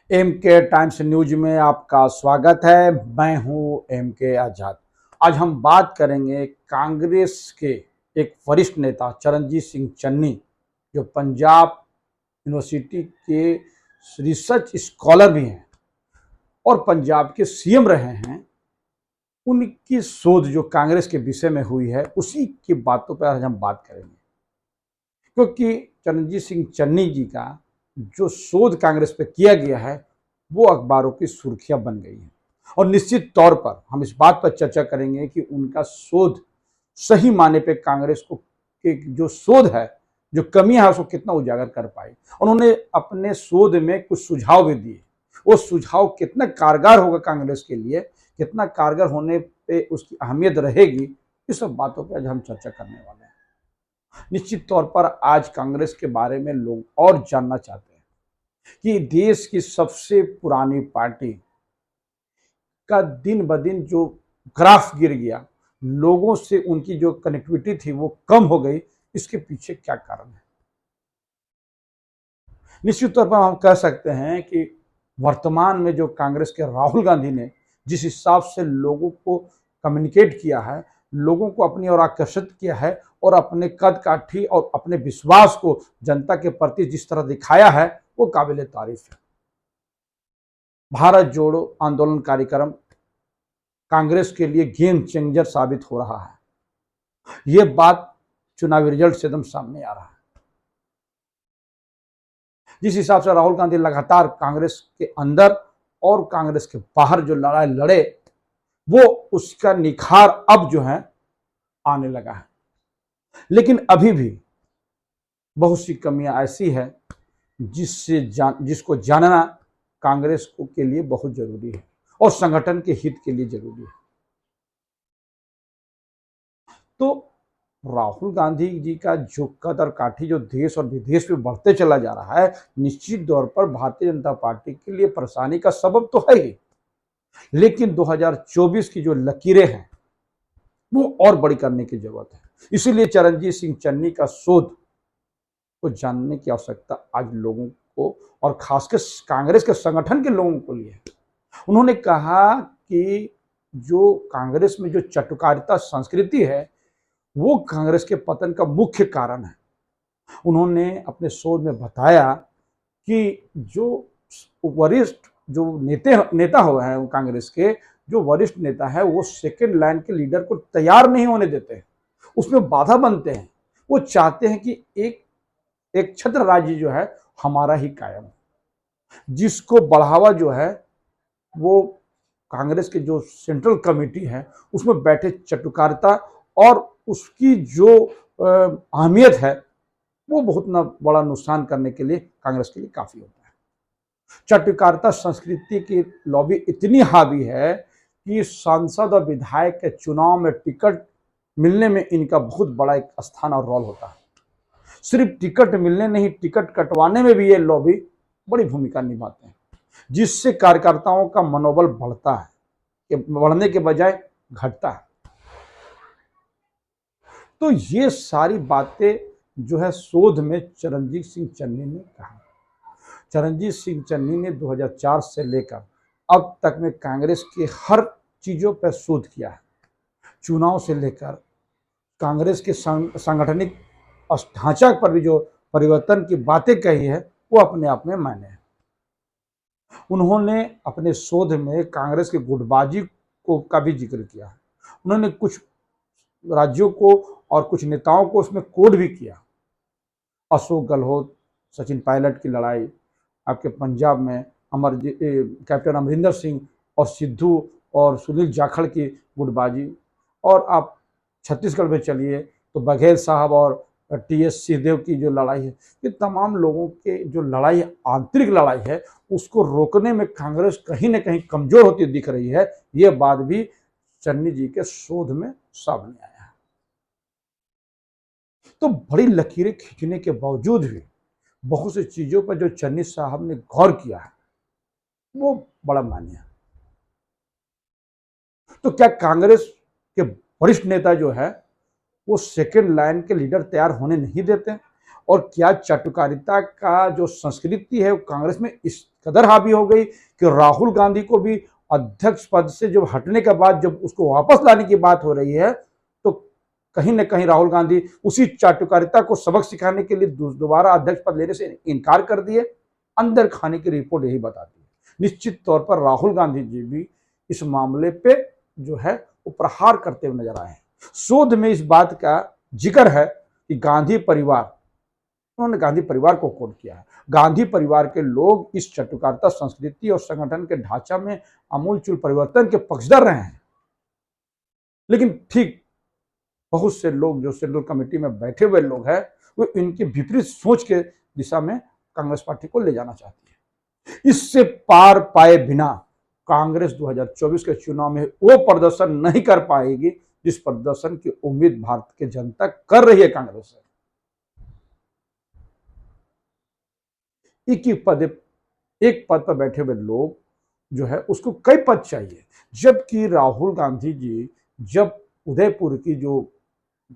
M के times news में आपका स्वागत है। मैं हूं एम के आजाद। आज हम बात करेंगे कांग्रेस के एक वरिष्ठ नेता चरणजीत सिंह चन्नी, जो पंजाब यूनिवर्सिटी के रिसर्च स्कॉलर भी हैं और पंजाब के सीएम रहे हैं। उनकी शोध जो कांग्रेस के विषय में हुई है, उसी की बातों पर आज हम बात करेंगे, क्योंकि चरणजीत सिंह चन्नी जी का जो शोध कांग्रेस पे किया गया है वो अखबारों की सुर्खियां बन गई हैं। और निश्चित तौर पर हम इस बात पर चर्चा करेंगे कि उनका शोध सही माने पे कांग्रेस को के जो शोध है, जो कमियां है, उसको कितना उजागर कर पाई। उन्होंने अपने शोध में कुछ सुझाव भी दिए। वो सुझाव कितना कारगर होगा कांग्रेस के लिए, कितना कारगर होने पे उसकी अहमियत रहेगी, इस सब बातों पर आज हम चर्चा करने वाले हैं। निश्चित तौर पर आज कांग्रेस के बारे में लोग और जानना चाहते हैं कि देश की सबसे पुरानी पार्टी का दिन ब दिन जो ग्राफ गिर गया, लोगों से उनकी जो कनेक्टिविटी थी वो कम हो गई, इसके पीछे क्या कारण है। निश्चित तौर पर हम कह सकते हैं कि वर्तमान में जो कांग्रेस के राहुल गांधी ने जिस हिसाब से लोगों को कम्युनिकेट किया है, लोगों को अपनी ओर आकर्षित किया है और अपने कद काठी और अपने विश्वास को जनता के प्रति जिस तरह दिखाया है, वो काबिल तारीफ है। भारत जोड़ो आंदोलन कार्यक्रम कांग्रेस के लिए गेम चेंजर साबित हो रहा है। ये बात चुनावी रिजल्ट से एकदम सामने आ रहा है। जिस हिसाब से राहुल गांधी लगातार कांग्रेस के अंदर और कांग्रेस के बाहर जो लड़ाई लड़े, वो उसका निखार अब जो है आने लगा है। लेकिन अभी भी बहुत सी कमियां ऐसी है जिसको जानना कांग्रेस को के लिए बहुत जरूरी है और संगठन के हित के लिए जरूरी है। तो राहुल गांधी जी का जो कद और काठी जो देश और विदेश में बढ़ते चला जा रहा है, निश्चित तौर पर भारतीय जनता पार्टी के लिए परेशानी का सबब तो है ही। लेकिन 2024 की जो लकीरें हैं वो और बड़ी करने की जरूरत है। इसीलिए चरणजीत सिंह चन्नी का शोध को जानने की आवश्यकता आज लोगों को और खासकर कांग्रेस के संगठन के लोगों को लिए है। उन्होंने कहा कि जो कांग्रेस में जो चटुकारिता संस्कृति है, वो कांग्रेस के पतन का मुख्य कारण है। उन्होंने अपने शोध में बताया कि जो वरिष्ठ जो नेता हुए हैं कांग्रेस के, जो वरिष्ठ नेता है, वो सेकेंड लाइन के लीडर को तैयार नहीं होने देते हैं, उसमें बाधा बनते हैं। वो चाहते हैं कि एक छत्र राज्य जो है हमारा ही कायम, जिसको बढ़ावा जो है वो कांग्रेस के जो सेंट्रल कमेटी है उसमें बैठे चटुकारिता और उसकी जो अहमियत है, वो बहुत ना बड़ा नुकसान करने के लिए कांग्रेस के लिए काफी होता है। चटुकारिता संस्कृति की लॉबी इतनी हावी है कि सांसद और विधायक के चुनाव में टिकट मिलने में इनका बहुत बड़ा एक स्थान और रोल होता है। सिर्फ टिकट मिलने नहीं, टिकट कटवाने में भी ये लॉबी बड़ी भूमिका निभाते हैं, जिससे कार्यकर्ताओं का मनोबल बढ़ता है, बढ़ने के बजाय घटता है। तो ये सारी बातें जो है शोध में चरणजीत सिंह चन्नी ने कहा। चरणजीत सिंह चन्नी ने 2004 से लेकर अब तक में कांग्रेस के हर चीजों पर शोध किया है। चुनाव से लेकर कांग्रेस के सांगठनिक ढांचा पर भी जो परिवर्तन की बातें कही है, वो अपने आप में मायने है। उन्होंने अपने शोध में कांग्रेस की गुटबाजी को का भी जिक्र किया है। उन्होंने कुछ राज्यों को और कुछ नेताओं को उसमें कोड भी किया। अशोक गहलोत, सचिन पायलट की लड़ाई, आपके पंजाब में कैप्टन अमरिंदर सिंह और सिद्धू और सुनील जाखड़ की गुटबाजी, और आप छत्तीसगढ़ में चलिए तो बघेल साहब और टीएस सिंहदेव की जो लड़ाई है, ये तमाम लोगों के जो लड़ाई, आंतरिक लड़ाई है, उसको रोकने में कांग्रेस कहीं ना कहीं कमजोर होती दिख रही है। ये बात भी चन्नी जी के शोध में सामने आया है। तो बड़ी लकीरें खींचने के बावजूद भी बहुत सी चीजों पर जो चन्नी साहब ने गौर किया है, वो बड़ा मान्य है। तो क्या कांग्रेस के वरिष्ठ नेता जो है वो सेकेंड लाइन के लीडर तैयार होने नहीं देते? और क्या चाटुकारिता का जो संस्कृति है वो कांग्रेस में इस कदर हावी हो गई कि राहुल गांधी को भी अध्यक्ष पद से जब हटने के बाद जब उसको वापस लाने की बात हो रही है, तो कहीं ना कहीं राहुल गांधी उसी चाटुकारिता को सबक सिखाने के लिए दोबारा अध्यक्ष पद लेने से इनकार कर दिए। अंदर खाने की रिपोर्ट यही बताती है। निश्चित तौर पर राहुल गांधी जी भी इस मामले पे जो है वो प्रहार करते हुए नजर आए हैं। शोध में इस बात का जिक्र है कि गांधी परिवार, उन्होंने गांधी परिवार को कोट किया है, गांधी परिवार के लोग इस चटुकारिता संस्कृति और संगठन के ढांचा में आमूलचूल परिवर्तन के पक्षधर रहे हैं। लेकिन ठीक बहुत से लोग जो सेंट्रल कमेटी में बैठे हुए लोग हैं, वो इनके विपरीत सोच के दिशा में कांग्रेस पार्टी को ले जाना चाहती है। इससे पार पाए बिना कांग्रेस 2024 के चुनाव में वो प्रदर्शन नहीं कर पाएगी जिस प्रदर्शन की उम्मीद भारत की जनता कर रही है कांग्रेस से। एक पद पर बैठे हुए लोग जो है उसको कई पद चाहिए, जबकि राहुल गांधी जी जब उदयपुर की जो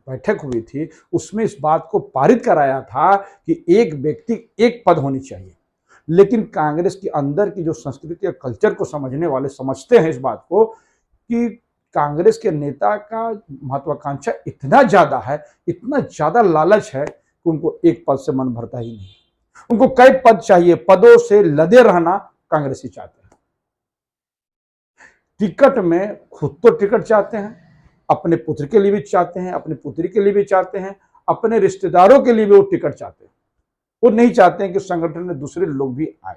बैठक हुई थी उसमें इस बात को पारित कराया था कि एक व्यक्ति एक पद होनी चाहिए। लेकिन कांग्रेस के अंदर की जो संस्कृति और कल्चर को समझने वाले समझते हैं इस बात को कि कांग्रेस के नेता का महत्वाकांक्षा इतना ज्यादा है, इतना ज्यादा लालच है कि उनको एक पद से मन भरता ही नहीं। उनको कई पद चाहिए, पदों से लदे रहना कांग्रेसी चाहते हैं। टिकट में खुद तो टिकट चाहते हैं, अपने पुत्र के लिए भी चाहते हैं, अपनी पुत्री के लिए भी चाहते हैं, अपने रिश्तेदारों के लिए भी वो टिकट चाहते हैं। वो नहीं चाहते हैं कि संगठन में दूसरे लोग भी आए।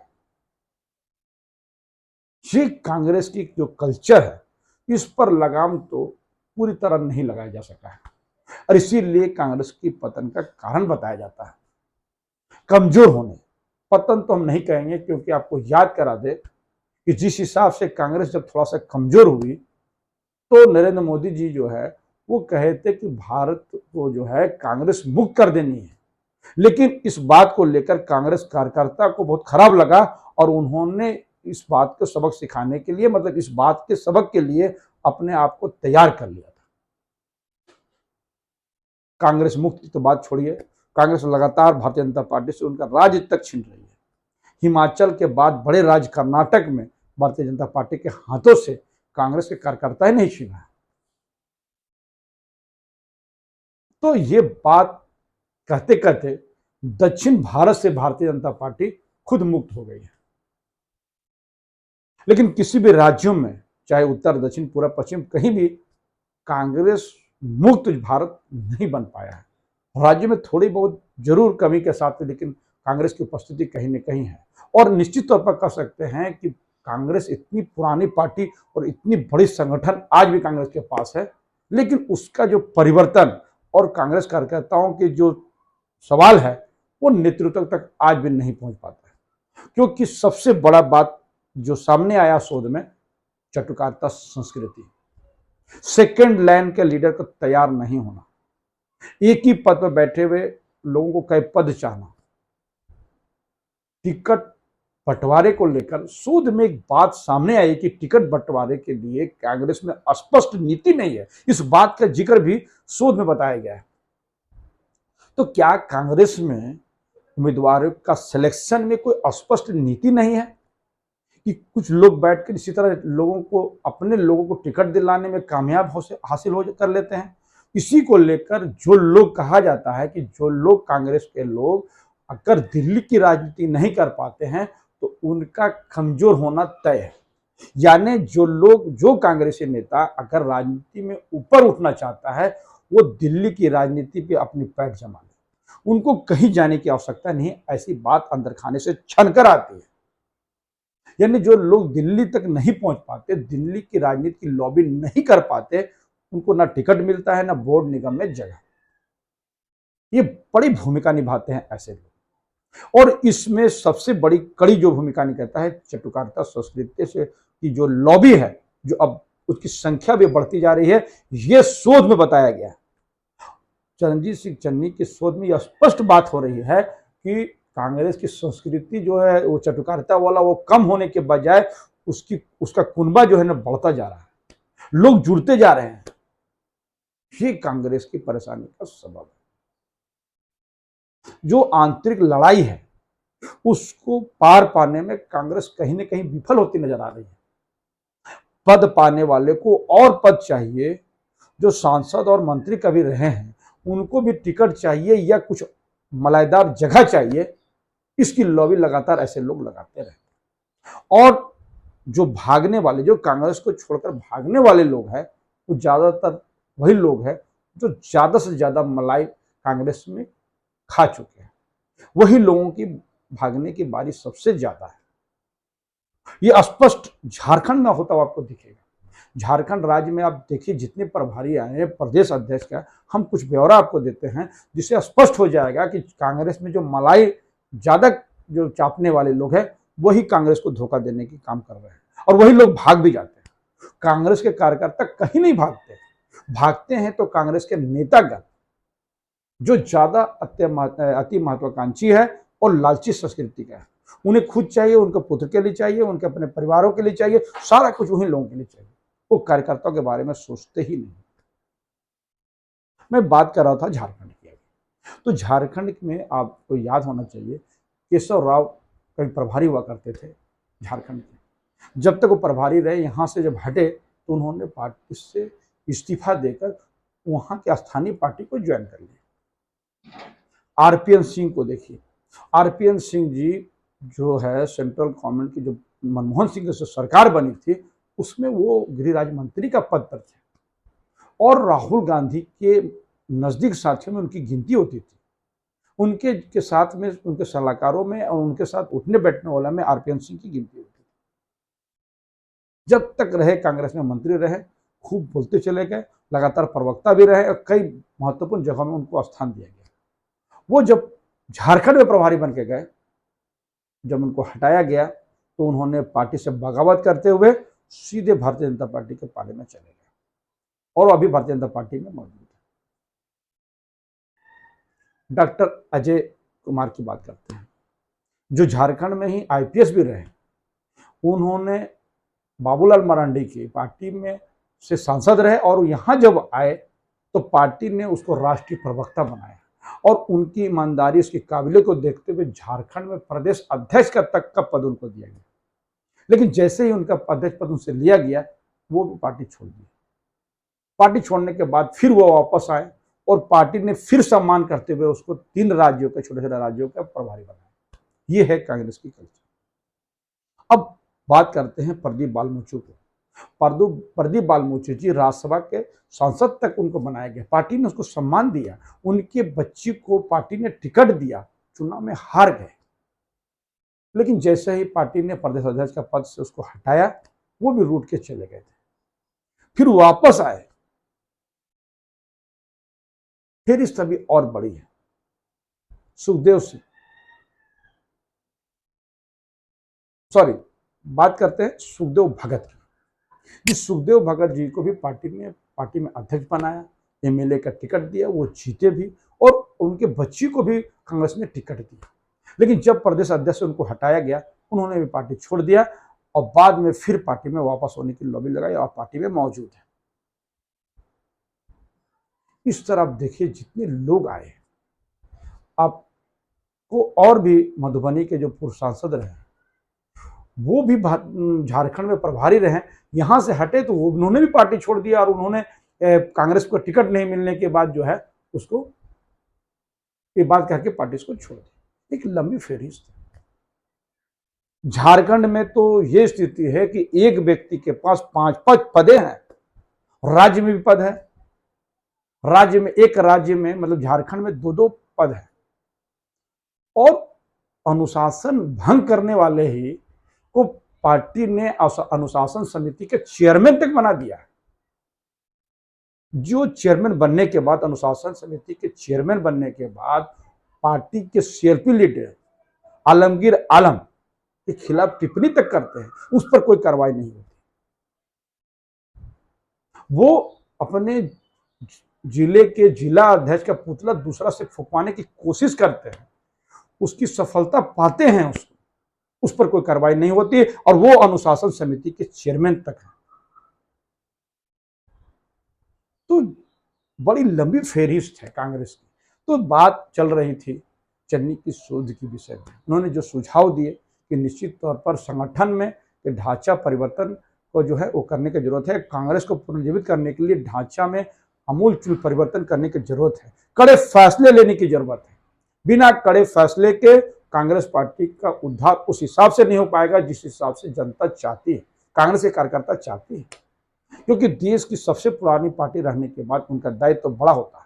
ये कांग्रेस की जो कल्चर है इस पर लगाम तो पूरी तरह नहीं लगाया जा सका है और इसीलिए कांग्रेस की पतन का कारण बताया जाता है कमजोर होने। पतन तो हम नहीं कहेंगे क्योंकि आपको याद करा दे कि जिस हिसाब से कांग्रेस जब थोड़ा सा कमजोर हुई तो नरेंद्र मोदी जी जो है वो कहे थे कि भारत को जो है कांग्रेस मुक्त कर देनी है। लेकिन इस बात को लेकर कांग्रेस कार्यकर्ता को बहुत खराब लगा और उन्होंने इस बात को सबक सिखाने के लिए, मतलब इस बात के सबक के लिए अपने आप को तैयार कर लिया था। कांग्रेस मुक्त की तो बात छोड़िए, कांग्रेस लगातार भारतीय जनता पार्टी से उनका राज्य तक छीन रही है। हिमाचल के बाद बड़े राज्य कर्नाटक में भारतीय जनता पार्टी के हाथों से कांग्रेस के कार्यकर्ता ही नहीं छीना है। तो ये बात कहते कहते दक्षिण भारत से भारतीय जनता पार्टी खुद मुक्त हो गई है। लेकिन किसी भी राज्यों में, चाहे उत्तर दक्षिण पूर्व पश्चिम, कहीं भी कांग्रेस मुक्त भारत नहीं बन पाया है। राज्य में थोड़ी बहुत जरूर कमी के साथ, लेकिन कांग्रेस की उपस्थिति कहीं न कहीं है। और निश्चित तौर पर कह सकते हैं कि कांग्रेस इतनी पुरानी पार्टी और इतनी बड़ी संगठन आज भी कांग्रेस के पास है, लेकिन उसका जो परिवर्तन और कांग्रेस कार्यकर्ताओं के जो सवाल है वो नेतृत्व तक आज भी नहीं पहुंच पाता है। क्योंकि सबसे बड़ा बात जो सामने आया शोध में, चटुकारिता संस्कृति, सेकेंड लाइन के लीडर को तैयार नहीं होना, एक ही पद पर बैठे हुए लोगों को कई पद चाहना, टिकट बंटवारे को लेकर शोध में एक बात सामने आई कि टिकट बंटवारे के लिए कांग्रेस में स्पष्ट नीति नहीं है। इस बात का जिक्र भी शोध में बताया गया है। तो क्या कांग्रेस में उम्मीदवारों का सिलेक्शन में कोई स्पष्ट नीति नहीं है कि कुछ लोग बैठकर इसी तरह लोगों को, अपने लोगों को टिकट दिलाने में कामयाब हासिल हो कर लेते हैं? इसी को लेकर जो लोग कहा जाता है कि जो लोग कांग्रेस के लोग अगर दिल्ली की राजनीति नहीं कर पाते हैं तो उनका कमजोर होना तय है। यानी जो कांग्रेसी नेता अगर राजनीति में ऊपर उठना चाहता है वो दिल्ली की राजनीति पे अपनी पैठ जमा ले, उनको कहीं जाने की आवश्यकता नहीं है। ऐसी बात अंदर खाने से छनकर आती है। यानी जो लोग दिल्ली तक नहीं पहुंच पाते, दिल्ली की राजनीति की लॉबी नहीं कर पाते, उनको ना टिकट मिलता है ना बोर्ड निगम में जगह। ये बड़ी भूमिका निभाते हैं ऐसे लोग। और इसमें सबसे बड़ी कड़ी जो भूमिका निभाता है चटुकारिता संस्कृति से की जो लॉबी है, जो अब उसकी संख्या भी बढ़ती जा रही है, यह शोध में बताया गया है। चरणजीत सिंह चन्नी के शोध में यह स्पष्ट बात हो रही है कि कांग्रेस की संस्कृति जो है वो चटुकारिता वाला वो कम होने के बजाय उसका कुनबा जो है ना बढ़ता जा रहा है, लोग जुड़ते जा रहे हैं। ये कांग्रेस की परेशानी का सबब है। जो आंतरिक लड़ाई है उसको पार पाने में कांग्रेस कहीं ना कहीं विफल होती नजर आ रही है। पद पाने वाले को और पद चाहिए, जो सांसद और मंत्री कभी रहे हैं उनको भी टिकट चाहिए या कुछ मलाईदार जगह चाहिए, इसकी लॉबी लगातार ऐसे लोग लगाते रहे। और जो भागने वाले, जो कांग्रेस को छोड़कर भागने वाले लोग हैं, वो ज्यादातर वही लोग हैं जो ज्यादा से ज्यादा मलाई कांग्रेस में खा चुके हैं। वही लोगों की भागने की बारी सबसे ज्यादा है। ये स्पष्ट झारखंड में होता हुआ आपको दिखेगा। झारखंड राज्य में आप देखिए जितने प्रभारी आए हैं, प्रदेश अध्यक्ष का हम कुछ ब्यौरा आपको देते हैं जिससे स्पष्ट हो जाएगा कि कांग्रेस में जो मलाई ज्यादा जो चापने वाले लोग हैं वही कांग्रेस को धोखा देने की काम कर रहे हैं, और वही लोग भाग भी जाते हैं। कांग्रेस के कार्यकर्ता कहीं नहीं भागते, भागते हैं तो कांग्रेस के नेतागण जो ज्यादा अति महत्वाकांक्षी है और लालची संस्कृति का है। उन्हें खुद चाहिए, उनके पुत्र के लिए चाहिए, उनके अपने परिवारों के लिए चाहिए, सारा कुछ वही लोगों के लिए चाहिए। वो कार्यकर्ताओं के बारे में सोचते ही नहीं। मैं बात कर रहा था झारखंड की। तो झारखंड में आपको याद होना चाहिए केशव राव कभी प्रभारी हुआ करते थे झारखंड के। जब तक वो प्रभारी रहे, यहाँ से जब हटे तो उन्होंने पार्टी से इस्तीफा देकर वहाँ के स्थानीय पार्टी को ज्वाइन कर लिया। आरपीएन सिंह को देखिए, आरपीएन सिंह जी जो है सेंट्रल गवर्नमेंट की जो मनमोहन सिंह की सरकार बनी थी उसमें वो गृह राज्य मंत्री का पद पर थे, और राहुल गांधी के नजदीक साथियों में उनकी गिनती होती थी। उनके के साथ में, उनके सलाहकारों में और उनके साथ उठने बैठने वाला में आरपीएन सिंह की गिनती होती थी। जब तक रहे कांग्रेस में मंत्री रहे, खूब बोलते चले गए, लगातार प्रवक्ता भी रहे और कई महत्वपूर्ण जगहों में उनको स्थान दिया गया। वो जब झारखंड में प्रभारी बन के गए, जब उनको हटाया गया तो उन्होंने पार्टी से बगावत करते हुए सीधे भारतीय जनता पार्टी के पाले में चले गए, और अभी भारतीय जनता पार्टी में मौजूद है। डॉक्टर अजय कुमार की बात करते हैं, जो झारखंड में ही आईपीएस भी रहे। उन्होंने बाबूलाल मरांडी की पार्टी में से सांसद रहे, और यहाँ जब आए तो पार्टी ने उसको राष्ट्रीय प्रवक्ता बनाया, और उनकी ईमानदारी, उसकी काबिलियत को देखते हुए झारखंड में प्रदेश अध्यक्ष का तक का पद उनको दिया गया। लेकिन जैसे ही उनका अध्यक्ष पद उनसे लिया गया, वो भी पार्टी छोड़ दी। पार्टी छोड़ने के बाद फिर वो वापस आए, और पार्टी ने फिर सम्मान करते हुए उसको 3 राज्यों के, छोटे छोटे राज्यों का प्रभारी बनाया। ये है कांग्रेस की कल्चर। अब बात करते हैं प्रदीप बालमुचु को। प्रदीप बालमुचु जी राज्यसभा के सांसद तक उनको बनाया गया, पार्टी ने उसको सम्मान दिया, उनके बच्ची को पार्टी ने टिकट दिया, चुनाव में हार गए। लेकिन जैसे ही पार्टी ने प्रदेश अध्यक्ष का पद से उसको हटाया, वो भी रूठ के चले गए थे। फिर वापस आए, फिर इस तभी और बड़ी है सुखदेव सिंह, सॉरी बात करते हैं सुखदेव भगत की। इस सुखदेव भगत जी को भी पार्टी में अध्यक्ष बनाया, एमएलए का टिकट दिया, वो जीते भी, और उनके बच्ची को भी कांग्रेस ने टिकट दिया। लेकिन जब प्रदेश अध्यक्ष से उनको हटाया गया, उन्होंने भी पार्टी छोड़ दिया, और बाद में फिर पार्टी में वापस होने की लॉबी लगाई और पार्टी में मौजूद है। इस तरह आप देखिए जितने लोग आए, आपको और भी मधुबनी के जो पूर्व सांसद रहे वो भी झारखंड में प्रभारी रहे, यहां से हटे तो उन्होंने भी पार्टी छोड़ दिया, और उन्होंने कांग्रेस को टिकट नहीं मिलने के बाद जो है उसको ये बात कह के पार्टी को छोड़ दी। एक लंबी फेरिस्त है। झारखंड में तो ये स्थिति है कि एक व्यक्ति के पास 5-5 पदे हैं, राज्य में भी पद है, राज्य में एक राज्य में मतलब झारखंड में 2-2 पद है, और अनुशासन भंग करने वाले ही को पार्टी ने अनुशासन समिति के चेयरमैन तक बना दिया। जो चेयरमैन बनने के बाद, अनुशासन समिति के चेयरमैन बनने के बाद, पार्टी के सीएलपी लीडर आलमगीर आलम के खिलाफ टिप्पणी तक करते हैं, उस पर कोई कार्रवाई नहीं होती। वो अपने जिले के जिला अध्यक्ष का पुतला दूसरा से फुकवाने की कोशिश करते हैं, उसकी सफलता पाते हैं, उस पर कोई कार्रवाई नहीं होती, और वो अनुशासन समिति के चेयरमैन तक है। तो बड़ी लंबी फेरिस्त है कांग्रेस की। तो बात चल रही थी चन्नी की शोध के विषय में। उन्होंने जो सुझाव दिए कि निश्चित तौर पर संगठन में ढांचा परिवर्तन को जो है वो करने की जरूरत है। कांग्रेस को पुनर्जीवित करने के लिए ढांचा में आमूलचूल परिवर्तन करने की जरूरत है। कड़े फैसले लेने की जरूरत है। बिना कड़े फैसले के कांग्रेस पार्टी का उद्धार उस हिसाब से नहीं हो पाएगा जिस हिसाब से जनता चाहती है, कांग्रेस के कार्यकर्ता चाहती है। क्योंकि देश की सबसे पुरानी पार्टी रहने के बाद उनका दायित्व तो बड़ा होता है।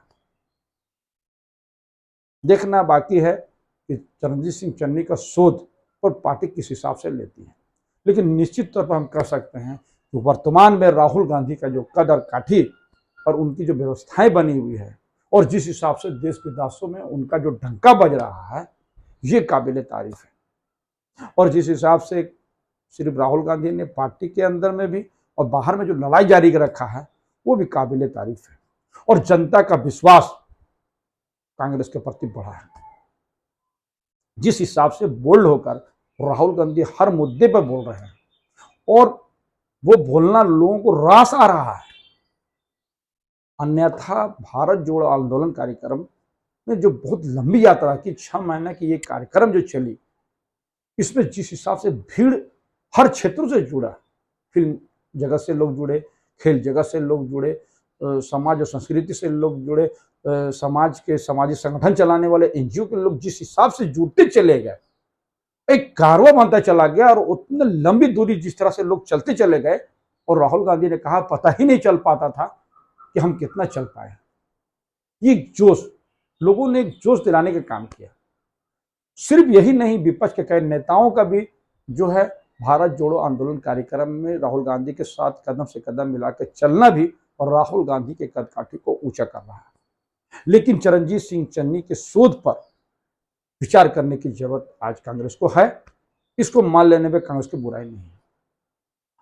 देखना बाकी है कि चरणजीत सिंह चन्नी का शोध पर पार्टी किस हिसाब से लेती है। लेकिन निश्चित तौर पर हम कह सकते हैं कि वर्तमान में राहुल गांधी का जो कद और काठी और उनकी जो व्यवस्थाएं बनी हुई है और जिस हिसाब से देश विदेशों में उनका जो डंका बज रहा है, ये काबिले तारीफ है। और जिस हिसाब से सिर्फ राहुल गांधी ने पार्टी के अंदर में भी और बाहर में जो लड़ाई जारी रखा है, वो भी काबिले तारीफ है। और जनता का विश्वास कांग्रेस के प्रति बढ़ा है। जिस हिसाब से बोल्ड होकर राहुल गांधी हर मुद्दे पर बोल रहे हैं और वो बोलना लोगों को रास आ रहा है। अन्यथा भारत जोड़ो आंदोलन कार्यक्रम में जो बहुत लंबी यात्रा की 6 महीने की ये कार्यक्रम जो चली, इसमें जिस हिसाब से भीड़ हर क्षेत्रों से जुड़ा, फिल्म जगत से लोग जुड़े, खेल जगत से लोग जुड़े, समाज और संस्कृति से लोग जुड़े, समाज के सामाजिक संगठन चलाने वाले एनजीओ के लोग जिस हिसाब से जुड़ते चले गए, एक कारवां बनता चला गया। और उतनी लंबी दूरी जिस तरह से लोग चलते चले गए और राहुल गांधी ने कहा पता ही नहीं चल पाता था कि हम कितना चल पाए। ये जोश लोगों ने एक जोश दिलाने का काम किया। सिर्फ यही नहीं, विपक्ष के कई नेताओं का भी जो है भारत जोड़ो आंदोलन कार्यक्रम में राहुल गांधी के साथ कदम से कदम मिलाकर चलना भी और राहुल गांधी के कद काठी को ऊंचा कर रहा है। लेकिन चरणजीत सिंह चन्नी के शोध पर विचार करने की जरूरत आज कांग्रेस को है। इसको मान लेने में कांग्रेस की बुराई नहीं है।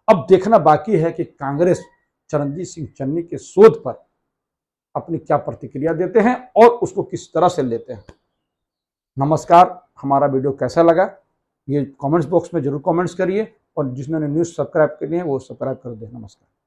अब देखना बाकी है कि कांग्रेस चरणजीत सिंह चन्नी के शोध पर अपनी क्या प्रतिक्रिया देते हैं और उसको किस तरह से लेते हैं। नमस्कार, हमारा वीडियो कैसा लगा ये कमेंट्स बॉक्स में जरूर कमेंट्स करिए और जिन्होंने न्यूज़ सब्सक्राइब करनी है वो सब्सक्राइब कर दें। नमस्कार।